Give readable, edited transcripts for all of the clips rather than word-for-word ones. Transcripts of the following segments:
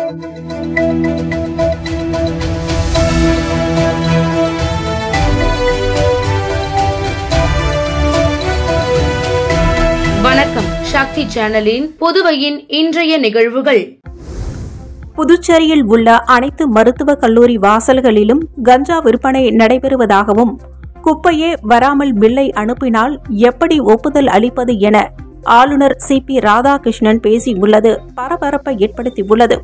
வணக்கம். சக்தி சேனலின் புதுவையின் இன்றைய நிகழ்வுகள். புதுச்சேரியில் உள்ள அனைத்து மருத்துவக் கல்லூரி வாசல்களிலும் கஞ்சா விற்பனை நடைபெறுவதாகவும், குப்பையே வராமல் பில்லை அனுப்பினால் எப்படி ஒப்புதல் அளிப்பது என ஆளுநர் சி.பி. ராதாகிருஷ்ணன் பேசியுள்ளது பரபரப்பை ஏற்படுத்தியுள்ளது.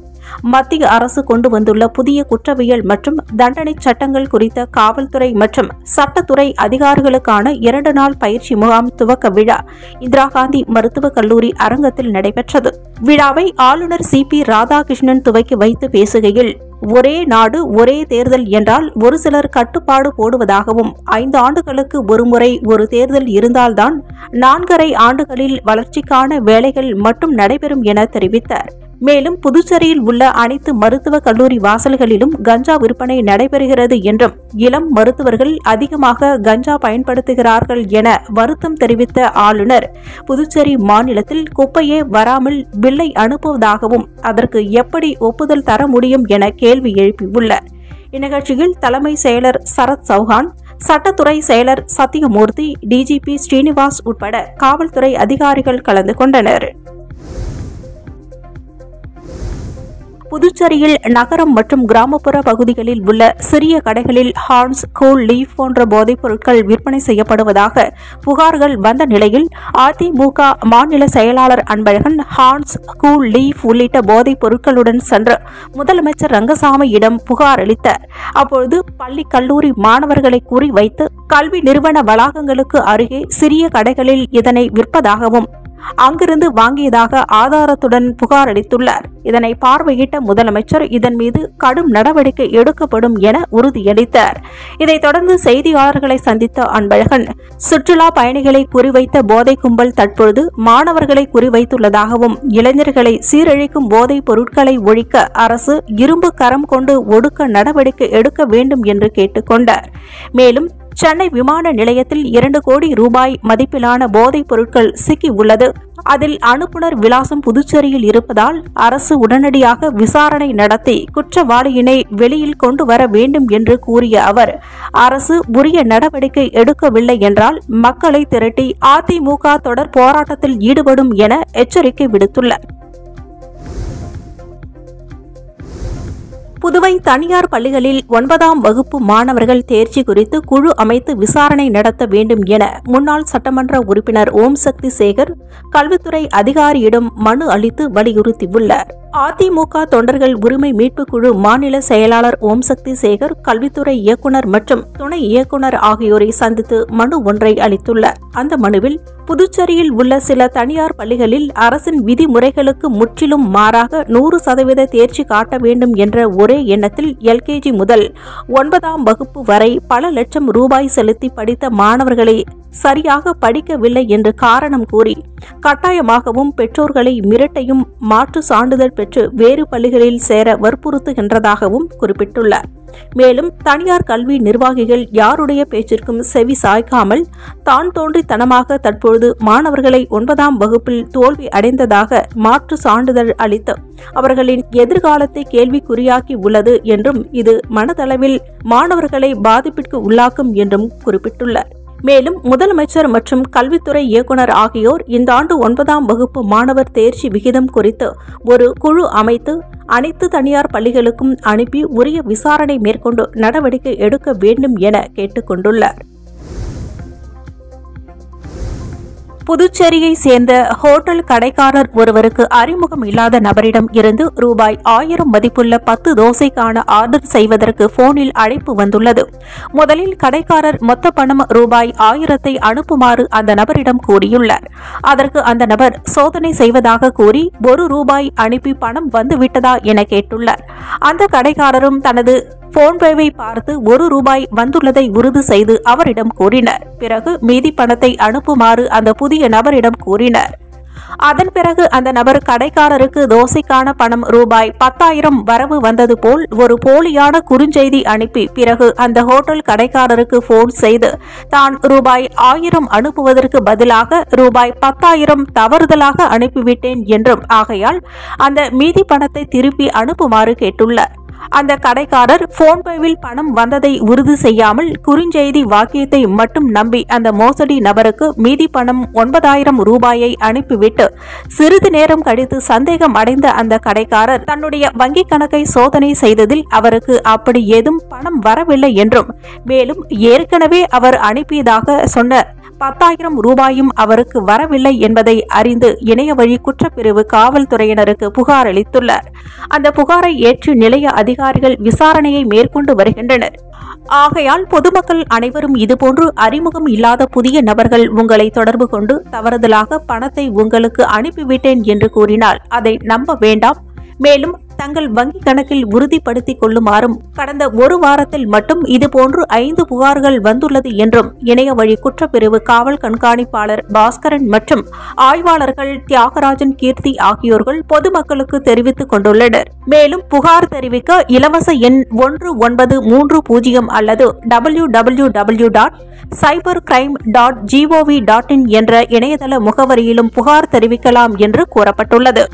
மத்திய அரசு கொண்டு வந்துள்ள புதிய குற்றவியல் மற்றும் தண்டனை சட்டங்கள் குறித்த காவல்துறை மற்றும் சட்டத்துறை அதிகாரிகளுக்கான 2 நாள் பயிற்சி முகாம் துவக்க விழா இந்திரா காந்தி மருத்துவக் கல்லூரி அரங்கத்தில் நடைபெற்றது. விழாவை ஆளுநர் சி.பி. ராதாகிருஷ்ணன் துவக்கி வைத்து பேசுகையில், ஒரே நாடு ஒரே தேர்தல் என்றால் ஒரு சிலர் கட்டுப்பாடு போடுவதாகவும், 5 ஆண்டுகளுக்கு ஒருமுறை ஒரு தேர்தல் இருந்தால்தான் 4.5 ஆண்டுகளில் வளர்ச்சிக்கான வேலைகள் மட்டும் நடைபெறும் என தெரிவித்தார். மேலும் புதுச்சேரியில் உள்ள அனைத்து மருத்துவக் கல்லூரி வாசல்களிலும் கஞ்சா விற்பனை நடைபெறுகிறது என்றும், இளம் மருத்துவர்கள் அதிகமாக கஞ்சா பயன்படுத்துகிறார்கள் என வருத்தம் தெரிவித்த ஆளுநர், புதுச்சேரி மாநிலத்தில் குப்பையே வராமல் பில்லை அனுப்புவதாகவும், அதற்கு எப்படி ஒப்புதல் தர முடியும் என கேள்வி எழுப்பியுள்ளார். இந்நிகழ்ச்சியில் தலைமை செயலர் சரத் சௌஹான், சட்டத்துறை செயலர் சத்தியமூர்த்தி, டிஜிபி ஸ்ரீனிவாஸ் உட்பட காவல்துறை அதிகாரிகள் கலந்து கொண்டனர். புதுச்சேரியில் நகரம் மற்றும் கிராமப்புற பகுதிகளில் உள்ள சிறிய கடைகளில் ஹார்ன்ஸ், கூல் லீஃப் போன்ற போதைப் பொருட்கள் விற்பனை செய்யப்படுவதாக புகார்கள் வந்த நிலையில் அதிமுக மாநில செயலாளர் அன்பழகன் ஹார்ன்ஸ், கூல் லீஃப் உள்ளிட்ட போதைப் பொருட்களுடன் சென்று முதலமைச்சர் ரங்கசாமியிடம் புகார் அளித்தார். அப்பொழுது பள்ளி கல்லூரி மாணவர்களை குறிவைத்து கல்வி நிறுவன வளாகங்களுக்கு அருகே சிறிய கடைகளில் இதனை விற்பதாகவும், அங்கிருந்து வாங்கியதாக ஆதாரத்துடன் புகார் அளித்துள்ளார். இதனை பார்வையிட்ட முதலமைச்சர் இதன் மீது கடும் நடவடிக்கை எடுக்கப்படும் என உறுதியளித்தார். இதைத் தொடர்ந்து செய்தியாளர்களை சந்தித்த அன்பழகன், சுற்றுலா பயணிகளை குறிவைத்த போதை கும்பல் தற்பொழுது மாணவர்களை குறிவைத்துள்ளதாகவும், இளைஞர்களை சீரழிக்கும் போதைப் பொருட்களை ஒழிக்க அரசு இரும்பு கரம் கொண்டு ஒடுக்க நடவடிக்கை எடுக்க வேண்டும் என்று கேட்டுக்கொண்டார். மேலும் சென்னை விமான நிலையத்தில் 2 கோடி ரூபாய் மதிப்பிலான போதைப் பொருட்கள் சிக்கி உள்ளது. அதில் அனுப்புனர் விலாசம் புதுச்சேரியில் இருப்பதால் அரசு உடனடியாக விசாரணை நடத்தி குற்றவாளியினை வெளியில் கொண்டு வர வேண்டும் என்று கூறிய அவர், அரசு உரிய நடவடிக்கை எடுக்கவில்லை என்றால் மக்களை திரட்டி அதிமுக தொடர் போராட்டத்தில் ஈடுபடும் என எச்சரிக்கை விடுத்துள்ளார். புதுவை தனியார் பள்ளிகளில் 9ஆம் வகுப்பு மாணவர்கள் தேர்ச்சி குறித்து குழு அமைத்து விசாரணை நடத்த வேண்டும் என முன்னாள் சட்டமன்ற உறுப்பினர் ஓம் சக்தி சேகர் கல்வித்துறை அதிகாரியிடம் மனு அளித்து வலியுறுத்தியுள்ளார். அதிமுக தொண்டர்கள் உரிமை மீட்புக் குழு மாநில செயலாளர் ஓம் சக்தி சேகர் கல்வித்துறை இயக்குநர் மற்றும் துணை இயக்குநர் ஆகியோரை சந்தித்து மனு ஒன்றை அளித்துள்ளார். அந்த மனுவில் புதுச்சேரியில் உள்ள சில தனியார் பள்ளிகளில் அரசின் விதிமுறைகளுக்கு முற்றிலும் மாறாக 100% தேர்ச்சி காட்ட வேண்டும் என்ற ஒரே எண்ணத்தில் எல்கேஜி முதல் 9ஆம் வகுப்பு வரை பல லட்சம் ரூபாய் செலுத்தி படித்த மாணவர்களை சரியாக படிக்கவில்லை என்று காரணம் கூறி கட்டாயமாகவும் பெற்றோர்களை மிரட்டையும் மாற்று சான்றிதழ் பெற்று வேறு பள்ளிகளில் சேர வற்புறுத்துகின்றதாகவும் குறிப்பிட்டுள்ளார். மேலும் தனியார் கல்வி நிர்வாகிகள் யாருடைய பேச்சிற்கும் செவி சாய்க்காமல் தான் தோன்றித்தனமாக தற்பொழுது மாணவர்களை 9ஆம் வகுப்பில் தோல்வி அடைந்ததாக மாற்று சான்றிதழ் அளித்து அவர்களின் எதிர்காலத்தை கேள்விக்குறியாக்கி உள்ளது என்றும், இது மனதளவில் மாணவர்களை பாதிப்பிற்கு உள்ளாக்கும் என்றும் குறிப்பிட்டுள்ளார். மேலும் முதலமைச்சர் மற்றும் கல்வித்துறை இயக்குநர் ஆகியோர் இந்த ஆண்டு 9ஆம் வகுப்பு மாணவர் தேர்ச்சி விகிதம் குறித்து ஒரு குழு அமைத்து அனைத்து தனியார் பள்ளிகளுக்கும் அனுப்பி உரிய விசாரணை மேற்கொண்டு நடவடிக்கை எடுக்க வேண்டும் என கேட்டுக் கொண்டுள்ளார். புதுச்சேரியை சேர்ந்த ஹோட்டல் கடைக்காரர் ஒருவருக்கு அறிமுகம் இல்லாத நபரிடம் இருந்து ரூபாய் 1000 மதிப்புள்ள 10 தோசைக்கான ஆர்டர் செய்வதற்கு போனில் அழைப்பு வந்துள்ளது. முதலில் கடைக்காரர் மொத்த பணம் ரூபாய் 1000 அனுப்புமாறு அந்த நபரிடம் கூறியுள்ளார். அதற்கு அந்த நபர் சோதனை செய்வதாக கூறி ₹1 அனுப்பி பணம் வந்துவிட்டதா என கேட்டுள்ளார். அந்த கடைக்காரரும் தனது போன்பேவை பார்த்து ₹1 வந்துள்ளதை உறுதி செய்து அவரிடம் கூறினர். பிறகு மீதி பணத்தை அனுப்புமாறு அந்த புதிய நபரிடம் கூறினர். அதன் பிறகு அந்த நபர் கடைக்காரருக்கு தோசைக்கான பணம் ரூபாய் 10,000 வரவு வந்தது போல் ஒரு போலியான குறுஞ்செய்தி அனுப்பி பிறகு அந்த ஹோட்டல் கடைக்காரருக்கு போன் செய்து தான் ரூபாய் 1000 அனுப்புவதற்கு பதிலாக ரூபாய் 10,000 தவறுதலாக அனுப்பிவிட்டேன் என்றும் ஆகையால் அந்த மீதி பணத்தை திருப்பி அனுப்புமாறு கேட்டுள்ளார். அந்த கடைக்காரர் போன்பேவில் பணம் வந்ததை உறுதி செய்யாமல் குறுஞ்செய்தி வாக்கியத்தை மட்டும் நம்பி அந்த மோசடி நபருக்கு மீதி பணம் 9,000 ரூபாயை அனுப்பிவிட்டு சிறிது நேரம் கழித்து சந்தேகம் அடைந்த அந்த கடைக்காரர் தன்னுடைய வங்கிக் கணக்கை சோதனை செய்ததில் அவருக்கு அப்படி ஏதும் பணம் வரவில்லை என்றும் மேலும் ஏற்கனவே அவர் அனுப்பியதாக சொன்ன 10,000 ரூபாயும் அவருக்கு வரவில்லை என்பதை அறிந்து இணையவழி குற்றப்பிரிவு காவல்துறையினருக்கு புகார் அளித்துள்ளார். அந்த புகாரை ஏற்று நிலைய அதிகாரிகள் விசாரணையை மேற்கொண்டு வருகின்றனர். ஆகையால் பொதுமக்கள் அனைவரும் இதுபோன்று அறிமுகம் இல்லாத புதிய நபர்கள் உங்களை தொடர்பு கொண்டு தவறுதலாக பணத்தை உங்களுக்கு அனுப்பிவிட்டேன் என்று கூறினால் அதை நம்ப வேண்டாம். மேலும் தங்கள் வங்கிக் கணக்கில் உறுதிப்படுத்திக் கொள்ளுமாறும் கடந்த ஒரு வாரத்தில் மட்டும் இதுபோன்று 5 புகார்கள் வந்துள்ளது என்றும் இணையவழி குற்றப்பிரிவு காவல் கண்காணிப்பாளர் பாஸ்கரன் மற்றும் ஆய்வாளர்கள் தியாகராஜன், கீர்த்தி ஆகியோர்கள் பொதுமக்களுக்கு தெரிவித்துக் கொண்டுள்ளனர். மேலும் புகார் தெரிவிக்க இலவச எண் 1930 அல்லது www.cybercrime.gov.in என்ற இணையதள முகவரியிலும் புகார் தெரிவிக்கலாம் என்று கூறப்பட்டுள்ளது.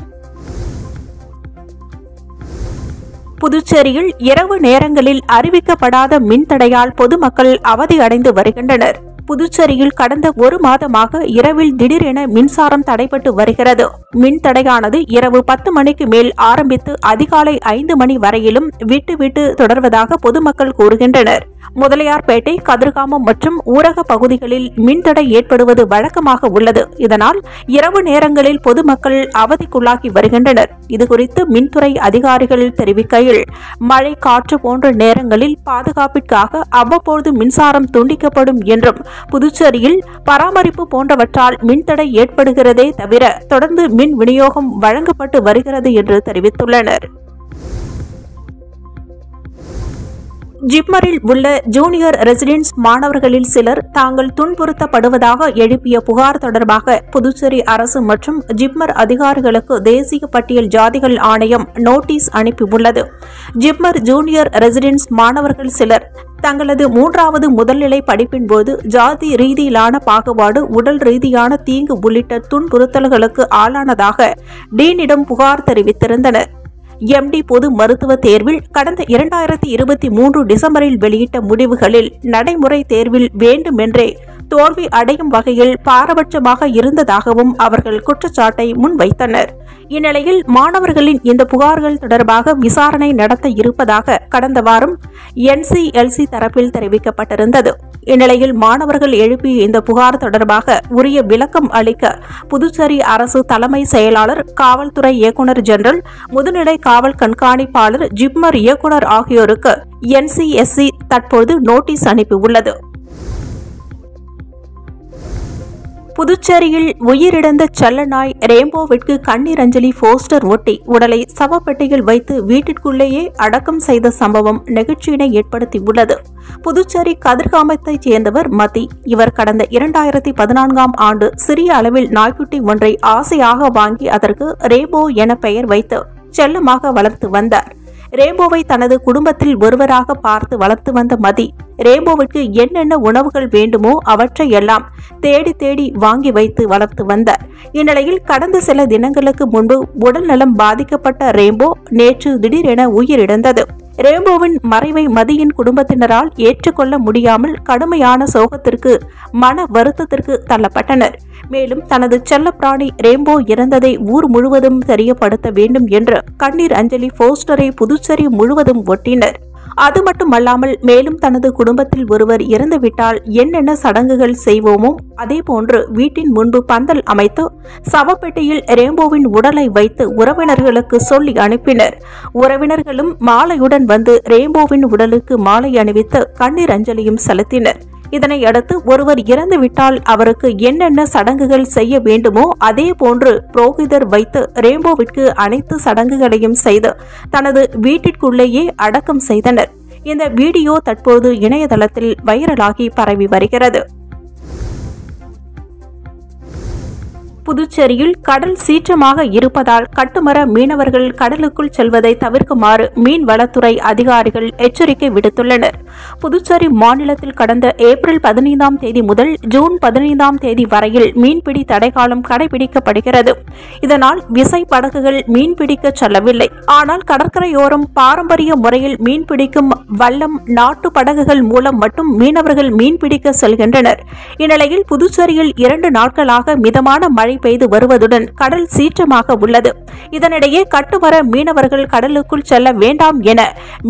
புதுச்சேரியில் இரவு நேரங்களில் அறிவிக்கப்படாத மின்தடையால் பொதுமக்கள் அவதியடைந்து வருகின்றனர். புதுச்சேரியில் கடந்த ஒரு மாதமாக இரவில் திடீரென மின்சாரம் தடைபட்டு வருகிறது. மின்தடையானது இரவு 10 மணிக்கு மேல் ஆரம்பித்து அதிகாலை 5 மணி வரையிலும் விட்டு தொடர்வதாக பொதுமக்கள் கூறுகின்றனர். முதலியார்பேட்டை, கதிர்காமம் மற்றும் ஊரக பகுதிகளில் மின்தடை ஏற்படுவது வழக்கமாக உள்ளது. இதனால் இரவு நேரங்களில் பொதுமக்கள் அவதிக்குள்ளாகி வருகின்றனர். இதுகுறித்து மின்துறை அதிகாரிகள் தெரிவிக்கையில், மழை, காற்று போன்ற நேரங்களில் பாதுகாப்பிற்காக அவ்வப்போது மின்சாரம் துண்டிக்கப்படும் என்றும் புதுச்சேரியில் பராமரிப்பு போன்றவற்றால் மின்தடை ஏற்படுகிறதே தவிர தொடர்ந்து மின் விநியோகம் வழங்கப்பட்டு வருகிறது என்று தெரிவித்துள்ளனர். ஜிப்மரில் உள்ள ஜூனியர் ரெசிடென்ஸ் மாணவர்களில் சிலர் தாங்கள் துன்புறுத்தப்படுவதாக எழுப்பிய புகார் தொடர்பாக புதுச்சேரி அரசு மற்றும் ஜிப்மர் அதிகாரிகளுக்கு தேசிய பட்டியல் ஜாதிகள் ஆணையம் நோட்டீஸ் அனுப்பியுள்ளது. ஜிப்மர் ஜூனியர் ரெசிடென்ஸ் மாணவர்கள் சிலர் தங்களது 3வது முதல்நிலை படிப்பின் போது ஜாதி ரீதியிலான பாகுபாடு, உடல் ரீதியான தீங்கு உள்ளிட்ட துன்புறுத்தல்களுக்கு ஆளானதாக டீனிடம் புகார் தெரிவித்திருந்தனர். எம்டி பொது மருத்துவ தேர்வில் கடந்த 2023 டிசம்பரில் வெளியிட்ட முடிவுகளில் நடைமுறை தேர்வில் வேண்டுமென்றே தோல்வி அடையும் வகையில் பாரபட்சமாக இருந்ததாகவும் அவர்கள் குற்றச்சாட்டை முன்வைத்தனர். இந்நிலையில் மாணவர்களின் இந்த புகார்கள் தொடர்பாக விசாரணை நடத்த இருப்பதாக கடந்த வாரம் NCLC தரப்பில் தெரிவிக்கப்பட்டிருந்தது. இந்நிலையில் மாணவர்கள் எழுப்பிய இந்த புகார் தொடர்பாக உரிய விளக்கம் அளிக்க புதுச்சேரி அரசு தலைமை செயலாளர், காவல்துறை இயக்குநர் ஜெனரல், முதுநிலை காவல் கண்காணிப்பாளர், ஜிப்மர் இயக்குநர் ஆகியோருக்கு NCSC தற்போது நோட்டீஸ் அனுப்பியுள்ளது. புதுச்சேரியில் உயிரிழந்த செல்ல நாய் ரேம்போவிற்கு கண்ணீர் அஞ்சலி போஸ்டர் ஒட்டி உடலை சவப்பெட்டியில் வைத்து வீட்டிற்குள்ளேயே அடக்கம் செய்த சம்பவம் நெகிழ்ச்சியினை ஏற்படுத்தியுள்ளது. புதுச்சேரி கதிர்காமத்தைச் சேர்ந்தவர் மதி. இவர் கடந்த 2014ஆம் ஆண்டு சிறிய அளவில் நாய்க்குட்டி ஒன்றை ஆசையாக வாங்கி அதற்கு ரேம்போ என பெயர் வைத்து செல்லமாக வளர்த்து வந்தார். ரேம்போவை தனது குடும்பத்தில் ஒருவராக பார்த்து வளர்த்து வந்த மதி ரேம்போவிற்கு என்னென்ன உணவுகள் வேண்டுமோ அவற்றை எல்லாம் தேடி வாங்கி வைத்து வளர்த்து வந்தார். இந்நிலையில் கடந்த சில தினங்களுக்கு முன்பு உடல் நலம் பாதிக்கப்பட்ட ரேம்போ நேற்று திடீரென உயிரிழந்தது. ரேம்போவின் மறைவை மதியின் குடும்பத்தினரால் ஏற்றுக்கொள்ள முடியாமல் கடுமையான சோகத்திற்கு, மன வருத்தத்திற்கு தள்ளப்பட்டனர். மேலும் தனது செல்லப்பிராணி ரேம்போ இறந்ததை ஊர் முழுவதும் தெரியப்படுத்த வேண்டும் என்று கண்ணீர் அஞ்சலி போஸ்டரை புதுச்சேரி முழுவதும் ஒட்டினர். அது மட்டுமல்லாமல் மேலும் தனது குடும்பத்தில் ஒருவர் இறந்துவிட்டால் என்னென்ன சடங்குகள் செய்வோமோ அதேபோன்று வீட்டின் முன்பு பந்தல் அமைத்து சவப்பெட்டியில் ரேம்போவின் உடலை வைத்து உறவினர்களுக்கு சொல்லி அனுப்பினர். உறவினர்களும் மாலையுடன் வந்து ரேம்போவின் உடலுக்கு மாலை அணிவித்து கண்ணீர் அஞ்சலியும் செலுத்தினர். இதனையடுத்து ஒருவர் இறந்துவிட்டால் அவருக்கு என்னென்ன சடங்குகள் செய்ய வேண்டுமோ அதே போன்று புரோகிதர் வைத்து ரேம்போவிற்கு அனைத்து சடங்குகளையும் செய்து தனது வீட்டிற்குள்ளேயே அடக்கம் செய்தனர். இந்த வீடியோ தற்போது இணையதளத்தில் வைரலாகி பரவி வருகிறது. புதுச்சேரியில் கடல் சீற்றமாக இருப்பதால் கட்டுமர மீனவர்கள் கடலுக்குள் செல்வதை தவிர்க்குமாறு மீன்வளத்துறை அதிகாரிகள் எச்சரிக்கை விடுத்துள்ளனர். புதுச்சேரி மாநிலத்தில் கடந்த ஏப்ரல் 15ஆம் தேதி முதல் ஜூன் 15ஆம் தேதி வரையில் மீன்பிடி தடைக்காலம் கடைபிடிக்கப்படுகிறது. இதனால் விசை படகுகள் மீன்பிடிக்க செல்லவில்லை. ஆனால் கடற்கரையோரம் பாரம்பரிய முறையில் மீன்பிடிக்கும் வல்லம் நாட்டு படகுகள் மூலம் மட்டும் மீனவர்கள் மீன்பிடிக்க செல்கின்றனர். இந்நிலையில் புதுச்சேரியில் 2 நாட்களாக மிதமான மழை பெய்து வருவதுடன் கடல் சீற்றமாக உள்ளது. இதனிடையே கட்டுமர மீனவர்கள் கடலுக்குள் செல்ல வேண்டாம் என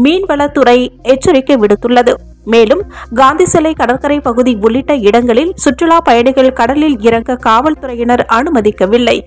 மீன்வளத்துறை எச்சரிக்கை விடுத்துள்ளது. மேலும் காந்தி சிலை கடற்கரை பகுதி உள்ளிட்ட இடங்களில் சுற்றுலா பயணிகள் கடலில் இறங்க காவல்துறையினர் அனுமதிக்கவில்லை.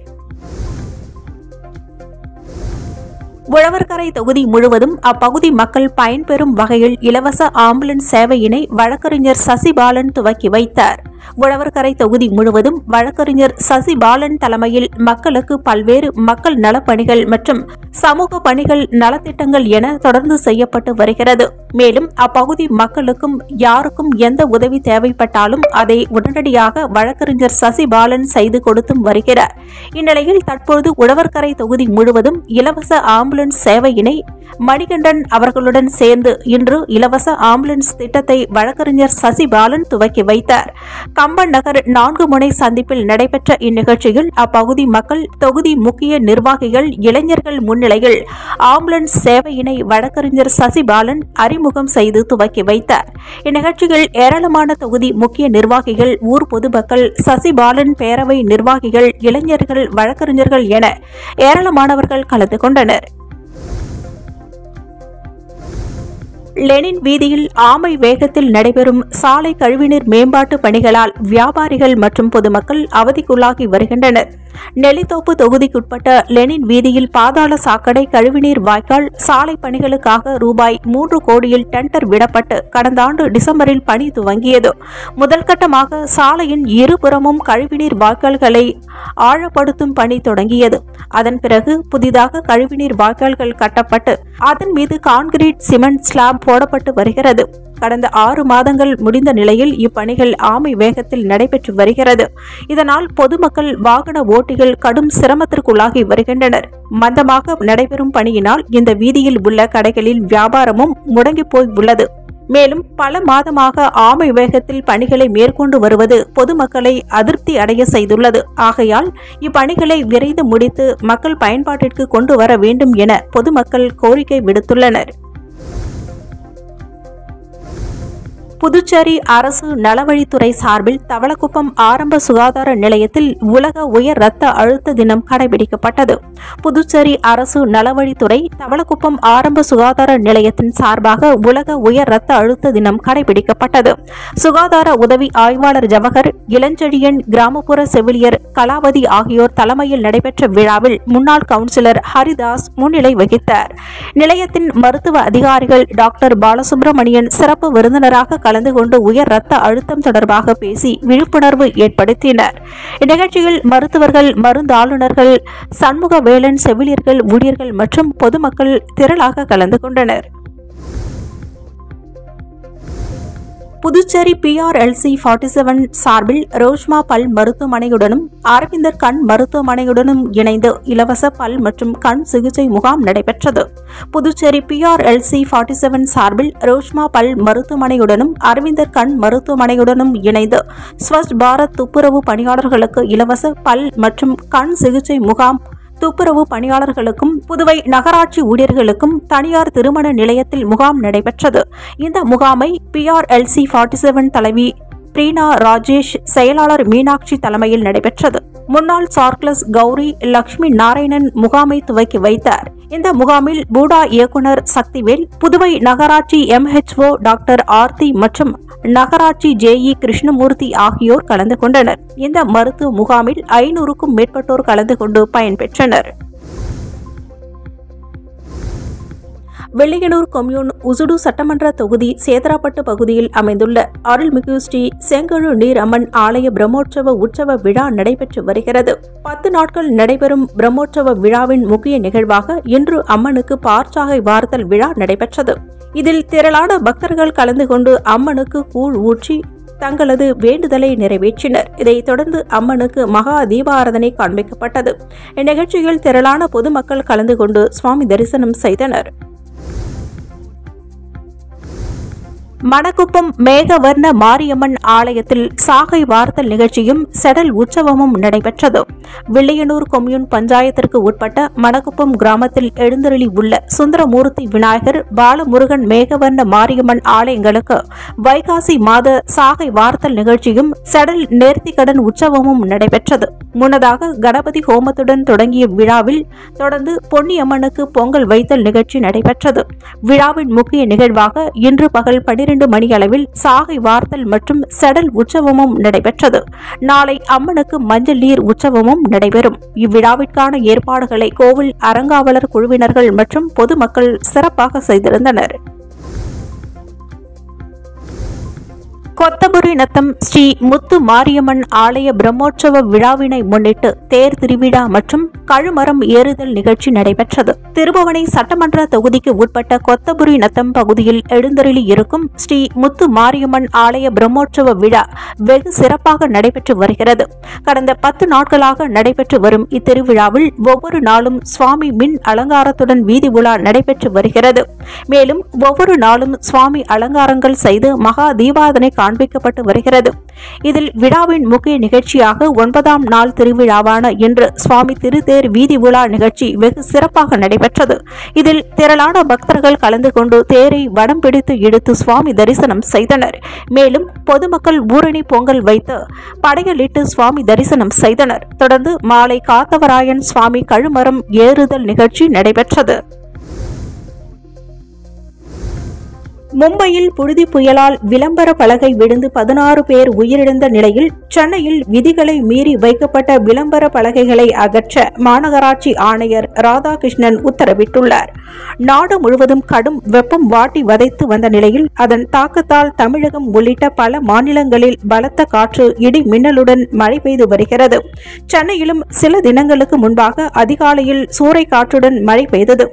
உழவர்கரை தொகுதி முழுவதும் அப்பகுதி மக்கள் பயன்பெறும் வகையில் இலவச ஆம்புலன்ஸ் சேவையினை வழக்கறிஞர் சசிபாலன் துவக்கி வைத்தார். உழவர்கரை தொகுதி முழுவதும் வழக்கறிஞர் சசிபாலன் தலைமையில் மக்களுக்கு பல்வேறு மக்கள் நலப்பணிகள் மற்றும் சமூக பணிகள் நலத்திட்டங்கள் என தொடர்ந்து செய்யப்பட்டு வருகிறது. மேலும் அப்பகுதி மக்களுக்கும் யாருக்கும் எந்த உதவி தேவைப்பட்டாலும் அதை உடனடியாக வழக்கறிஞர் சசிபாலன் செய்து கொடுத்தும் வருகிறார். இந்நிலையில் தற்போது உழவர்கரை தொகுதி முழுவதும் இலவச ஆம்புலன்ஸ் சேவையினை மணிகண்டன் அவர்களுடன் சேர்ந்து இன்று இலவச ஆம்புலன்ஸ் திட்டத்தை வழக்கறிஞர் சசிபாலன் துவக்கி வைத்தார். கம்பன் நகர் 4 முனை சந்திப்பில் நடைபெற்ற இந்நிகழ்ச்சியில் அப்பகுதி மக்கள், தொகுதி முக்கிய நிர்வாகிகள், இளைஞர்கள் முன்னிலையில் ஆம்புலன்ஸ் சேவையினை வழக்கறிஞர் சசிபாலன் அறிமுகம் செய்து துவக்கி வைத்தார். இந்நிகழ்ச்சியில் ஏராளமான தொகுதி முக்கிய நிர்வாகிகள், ஊர் பொதுமக்கள், சசிபாலன் பேரவை நிர்வாகிகள், இளைஞர்கள், வழக்கறிஞர்கள் என ஏராளமானவர்கள் கலந்து கொண்டனர். லெனின் வீதியில் ஆமை வேகத்தில் நடைபெறும் சாலை கழிவுநீர் மேம்பாட்டு பணிகளால் வியாபாரிகள் மற்றும் பொதுமக்கள் அவதிக்குள்ளாகி வருகின்றனர். நெல்லித்தோப்பு தொகுதிக்குட்பட்ட லெனின் வீதியில் பாதாள சாக்கடை கழிவுநீர் வாய்க்கால் சாலை பணிகளுக்காக ரூபாய் 3 கோடியில் டெண்டர் விடப்பட்டு கடந்த ஆண்டு டிசம்பரில் பணி துவங்கியது. முதல்கட்டமாக சாலையின் இருபுறமும் கழிவுநீர் வாய்க்கால்களை ஆழப்படுத்தும் பணி தொடங்கியது. அதன் பிறகு புதிதாக கழிவுநீர் வாய்க்கால்கள் கட்டப்பட்டு அதன் மீது கான்கிரீட் சிமெண்ட் ஸ்லாப் போடப்பட்டு வருகிறது. கடந்த 6 மாதங்கள் முடிந்த நிலையில் இப்பணிகள் ஆமை வேகத்தில் நடைபெற்று வருகிறது. இதனால் பொதுமக்கள், வாகன ஓட்டிகள் கடும் சிரமத்திற்குள்ளாகி வருகின்றனர். மந்தமாக நடைபெறும் பணியினால் இந்த வீதியில் உள்ள கடைகளில் வியாபாரமும் முடங்கி போய் உள்ளது. மேலும் பல மாதமாக ஆமை வேகத்தில் பணிகளை மேற்கொண்டு வருவது பொதுமக்களை அதிருப்தி அடைய செய்துள்ளது. ஆகையால் இப்பணிகளை விரைந்து முடித்து மக்கள் பயன்பாட்டிற்கு கொண்டு வர வேண்டும் என பொதுமக்கள் கோரிக்கை விடுத்துள்ளனர். புதுச்சேரி அரசு நலவழித்துறை சார்பில் தவளக்குப்பம் ஆரம்ப சுகாதார நிலையத்தில் உலக உயர் இரத்த அழுத்த தினம் கடைபிடிக்கப்பட்டது. புதுச்சேரி அரசு நலவழித்துறை தவளக்குப்பம் ஆரம்ப சுகாதார நிலையத்தின் சார்பாக உலக உயர் இரத்த அழுத்த தினம் கடைபிடிக்கப்பட்டது. சுகாதார உதவி ஆய்வாளர் ஜவஹர், இளஞ்செழியன், கிராமப்புற செவிலியர் கலாவதி ஆகியோர் தலைமையில் நடைபெற்ற விழாவில் முன்னாள் கவுன்சிலர் ஹரிதாஸ் முன்னிலை வகித்தார். நிலையத்தின் மருத்துவ அதிகாரிகள் டாக்டர் பாலசுப்ரமணியன் சிறப்பு விருந்தினராக கலந்து கொண்டு உயர் இரத்த அழுத்தம் தொடர்பாக பேசி விழிப்புணர்வு ஏற்படுத்தினர். இந்நிகழ்ச்சியில் மருத்துவர்கள், மருந்தாளுநர்கள், சண்முக வேலன், செவிலியர்கள், ஊழியர்கள் மற்றும் பொதுமக்கள் திரளாக கலந்து கொண்டனர். புதுச்சேரி PRLC 47 சார்பில் ரோஷ்மா பல் மருத்துவமனையுடனும் அரவிந்தர் கண் மருத்துவமனையுடனும் இணைந்து இலவச பல் மற்றும் கண் சிகிச்சை முகாம் நடைபெற்றது. புதுச்சேரி PRLC 47 சார்பில் ரோஷ்மா பல் மருத்துவமனையுடனும் அரவிந்தர் கண் மருத்துவமனையுடனும் இணைந்து ஸ்வச் பாரத் துப்புரவு பணியாளர்களுக்கு இலவச பல் மற்றும் கண் சிகிச்சை முகாம், துப்புரவு பணியாளர்களுக்கும் புதுவை நகராட்சி ஊழியர்களுக்கும் தனியார் திருமண நிலையத்தில் முகாம் நடைபெற்றது. இந்த முகாமை PRLC 47 தலைவி பிரீனா ராஜேஷ், செயலாளர் மீனாட்சி தலைமையில் நடைபெற்றது. முன்னாள் சார்க்லஸ் கௌரி லட்சுமி நாராயணன் முகாமை துவக்கி வைத்தார். இந்த முகாமில் பூடா இயக்குநர் சக்திவேல், புதுவை நகராட்சி MHO டாக்டர் ஆர்த்தி மற்றும் நகராட்சி JE கிருஷ்ணமூர்த்தி ஆகியோர் கலந்து கொண்டனர். இந்த மருத்துவ முகாமில் 500க்கும் மேற்பட்டோர் கலந்து கொண்டு பயன்பெற்றனர். வெள்ளியனூர் கொம்யூன் உசுடு சட்டமன்ற தொகுதி சேதராப்பட்டு பகுதியில் அமைந்துள்ள அருள்மிகு ஸ்ரீ செங்கழு நீர் அம்மன் ஆலய பிரம்மோற்சவ உற்சவ விழா நடைபெற்று வருகிறது. 10 நாட்கள் நடைபெறும் பிரம்மோற்சவ விழாவின் முக்கிய நிகழ்வாக இன்று அம்மனுக்கு பார்ச்சாகை வார்த்தல் விழா நடைபெற்றது. இதில் திரளான பக்தர்கள் கலந்து கொண்டு அம்மனுக்கு கூழ் ஊற்றி தங்களது வேண்டுதலை நிறைவேற்றினர். இதைத் தொடர்ந்து அம்மனுக்கு மகா தீபாராதனை காண்பிக்கப்பட்டது. இந்நிகழ்ச்சியில் திரளான பொதுமக்கள் கலந்து கொண்டு சுவாமி தரிசனம் செய்தனர். மணக்குப்பம் மேகவர்ண மாரியம்மன் ஆலயத்தில் சாகை வார்த்தல் நிகழ்ச்சியும் செடல் உற்சவமும் நடைபெற்றது. வில்லியனூர் கொம்யூன் பஞ்சாயத்திற்கு உட்பட்ட மணக்குப்பம் கிராமத்தில் எழுந்தருளி உள்ள சுந்தரமூர்த்தி விநாயகர், பாலமுருகன், மேகவர்ண மாரியம்மன் ஆலயங்களுக்கு வைகாசி மாத சாகை வார்த்தல் நிகழ்ச்சியும் செடல் நேர்த்திக்கடன் உற்சவமும் நடைபெற்றது. முன்னதாக கணபதி ஹோமத்துடன் தொடங்கிய விழாவில் தொடர்ந்து பொன்னியம்மனுக்கு பொங்கல் வைத்தல் நிகழ்ச்சி நடைபெற்றது. விழாவின் முக்கிய நிகழ்வாக இன்று பகல் 12 மணி அளவில் சாகை வார்த்தல் மற்றும் செடல் உற்சவமும் நடைபெற்றது. நாளை அம்மனுக்கு மஞ்சள் நீர் உற்சவமும் நடைபெறும். இவ்விழாவிற்கான ஏற்பாடுகளை கோவில் அறங்காவலர் குழுவினர்கள் மற்றும் பொதுமக்கள் சிறப்பாக செய்திருந்தனர். கொத்தபுரி நத்தம் ஸ்ரீ முத்து மாரியம்மன் ஆலய பிரம்மோற்சவ விழாவினை முன்னிட்டு தேர் திருவிழா மற்றும் கழுமரம் ஏறுதல் நிகழ்ச்சி நடைபெற்றது. திருபுவனை சட்டமன்ற தொகுதிக்கு உட்பட்ட கொத்தபுரி நத்தம் பகுதியில் எழுந்தருளி இருக்கும் ஸ்ரீ முத்து மாரியம்மன் ஆலய பிரம்மோற்சவ விழா வெகு சிறப்பாக நடைபெற்று வருகிறது. கடந்த 10 நாட்களாக நடைபெற்று வரும் இத்திருவிழாவில் ஒவ்வொரு நாளும் சுவாமி மின் அலங்காரத்துடன் வீதி உலா நடைபெற்று வருகிறது. மேலும் ஒவ்வொரு நாளும் சுவாமி அலங்காரங்கள் செய்து மகா தீபாராதனை காண்பிக்கப்பட்டு வருகிறது. இதில் விழாவின் முக்கிய நிகழ்ச்சியாக 9ஆம் நாள் திருவிழாவான இன்று சுவாமி திருத்தேர் வீதி உலா நிகழ்ச்சி வெகு சிறப்பாக நடைபெற்றது. இதில் திரளான பக்தர்கள் கலந்து கொண்டு தேரை வடம் பிடித்து இழுத்து சுவாமி தரிசனம் செய்தனர். மேலும் பொதுமக்கள் ஊரணி பொங்கல் வைத்து படையலிட்டு சுவாமி தரிசனம் செய்தனர். தொடர்ந்து மாலை காத்தவராயன் சுவாமி கழுமரம் ஏறுதல் நிகழ்ச்சி நடைபெற்றது. மும்பையில் புழுதி புயலால் விளம்பர பலகை விழுந்து 16 பேர் உயிரிழந்த நிலையில் சென்னையில் விதிகளை மீறி வைக்கப்பட்ட விளம்பர பலகைகளை அகற்ற மாநகராட்சி ஆணையர் ராதாகிருஷ்ணன் உத்தரவிட்டுள்ளார். நாடு முழுவதும் கடும் வெப்பம் வாட்டி வதைத்து வந்த நிலையில் அதன் தாக்கத்தால் தமிழகம் உள்ளிட்ட பல மாநிலங்களில் பலத்த காற்று, இடி மின்னலுடன் மழை பெய்து வருகிறது. சென்னையிலும் சில தினங்களுக்கு முன்பாக அதிகாலையில் சூறை காற்றுடன் மழை பெய்தது.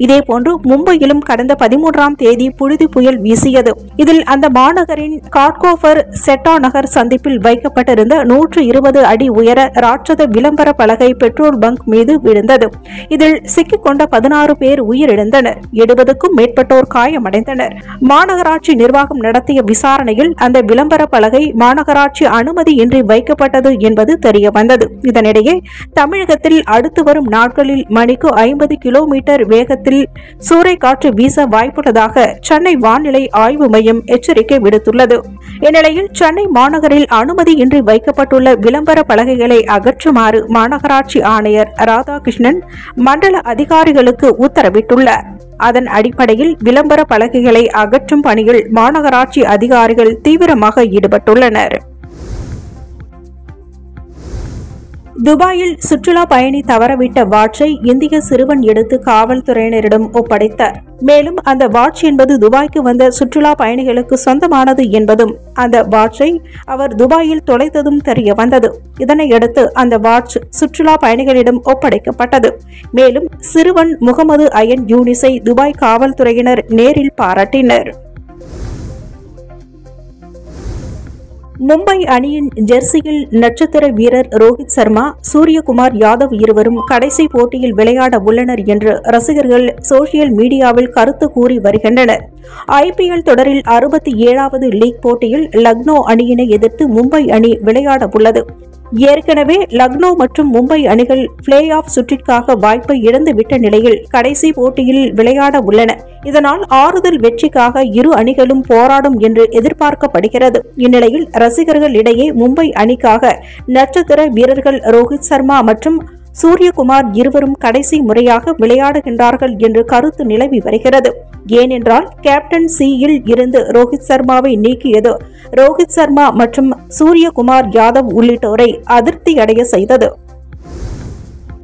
இதேபோன்று மும்பையிலும் கடந்த 13ஆம் தேதி புழுதி புயல் வீசியது. இதில் அந்த மாநகரின் காட்கோபர் செட்டா நகர் சந்திப்பில் வைக்கப்பட்டிருந்த 120 அடி உயர ராட்சத விளம்பர பலகை பெட்ரோல் பங்க் மீது விழுந்தது. இதில் சிக்கிக்கொண்ட 16 பேர் உயிரிழந்தனர். 70க்கும் மேற்பட்டோர் காயமடைந்தனர். மாநகராட்சி நிர்வாகம் நடத்திய விசாரணையில் அந்த விளம்பர பலகை மாநகராட்சி அனுமதியின்றி வைக்கப்பட்டது என்பது தெரியவந்தது. இதனிடையே தமிழகத்தில் அடுத்து வரும் நாட்களில் மணிக்கு 50 கிலோமீட்டர் வேகத்தில் சூறைக்காற்று வீச வாய்ப்புள்ளதாக சென்னை வானிலை ஆய்வு மையம் எச்சரிக்கை விடுத்துள்ளது. இந்நிலையில் சென்னை மாநகரில் அனுமதியின்றி வைக்கப்பட்டுள்ள விளம்பர பலகைகளை அகற்றுமாறு மாநகராட்சி ஆணையர் ராதாகிருஷ்ணன் மண்டல அதிகாரிகளுக்கு உத்தரவிட்டுள்ளார். அதன் அடிப்படையில் விளம்பர பலகைகளை அகற்றும் பணியில் மாநகராட்சி அதிகாரிகள் தீவிரமாக ஈடுபட்டுள்ளனர். துபாயில் சுற்றுலா பயணி தவறவிட்ட வாட்சை இந்திய சிறுவன் எடுத்து காவல்துறையினரிடம் ஒப்படைத்தார். மேலும் அந்த வாட்ச் என்பது துபாய்க்கு வந்த சுற்றுலா பயணிகளுக்கு சொந்தமானது என்பதும் அந்த வாட்சை அவர் துபாயில் தொலைத்ததும் தெரிய வந்தது. இதனையடுத்து அந்த வாட்ச் சுற்றுலா பயணிகளிடம் ஒப்படைக்கப்பட்டது. மேலும் சிறுவன் முகமது அயன் யூனிஸை துபாய் காவல்துறையினர் நேரில் பாராட்டினர். மும்பை அணியின் ஜெர்சியில் நட்சத்திர வீரர் ரோஹித் சர்மா, சூரியகுமார் யாதவ் இருவரும் கடைசி போட்டியில் விளையாட உள்ளனர் என்று ரசிகர்கள் சோசியல் மீடியாவில் கருத்து கூறி வருகின்றனர். IPL தொடரில் 67வது லீக் போட்டியில் லக்னோ அணியினை எதிர்த்து மும்பை அணி விளையாட உள்ளது. ஏற்கனவே லக்னோ மற்றும் மும்பை அணிகள் பிளே ஆஃப் சுற்றிற்காக வாய்ப்பை இழந்துவிட்ட நிலையில் கடைசி போட்டியில் விளையாட உள்ளன. இதனால் ஆறுதல் வெற்றிக்காக இரு அணிகளும் போராடும் என்று எதிர்பார்க்கப்படுகிறது. இந்நிலையில் ரசிகர்கள் இடையே மும்பை அணிக்காக நட்சத்திர வீரர்கள் ரோஹித் சர்மா மற்றும் சூரியகுமார் இருவரும் கடைசி முறையாக விளையாடுகின்றார்கள் என்று கருத்து நிலவி வருகிறது. ஏனென்றால் கேப்டன் சியில் இருந்து ரோஹித் சர்மாவை நீக்கியது ரோஹித் சர்மா மற்றும் சூரியகுமார் யாதவ் உள்ளிட்டோரை அதிருப்தி அடைய செய்தது.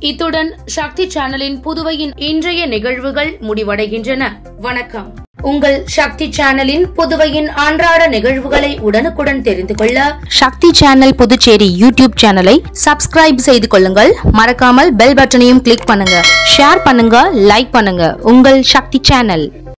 இத்துடன் சக்தி சேனலின் புதுவையின் இன்றைய நிகழ்வுகள் முடிவடைகின்றன. வணக்கம். உங்கள் சக்தி சேனலின் புதுவையின் அன்றாட நிகழ்வுகளை உடனுக்குடன் தெரிந்து கொள்ள சக்தி சேனல் புதுச்சேரி யூடியூப் சேனலை சப்ஸ்கிரைப் செய்து கொள்ளுங்கள். மறக்காமல் பெல் பட்டனையும் கிளிக் பண்ணுங்க, ஷேர் பண்ணுங்க, லைக் பண்ணுங்க. உங்கள் சக்தி சேனல்.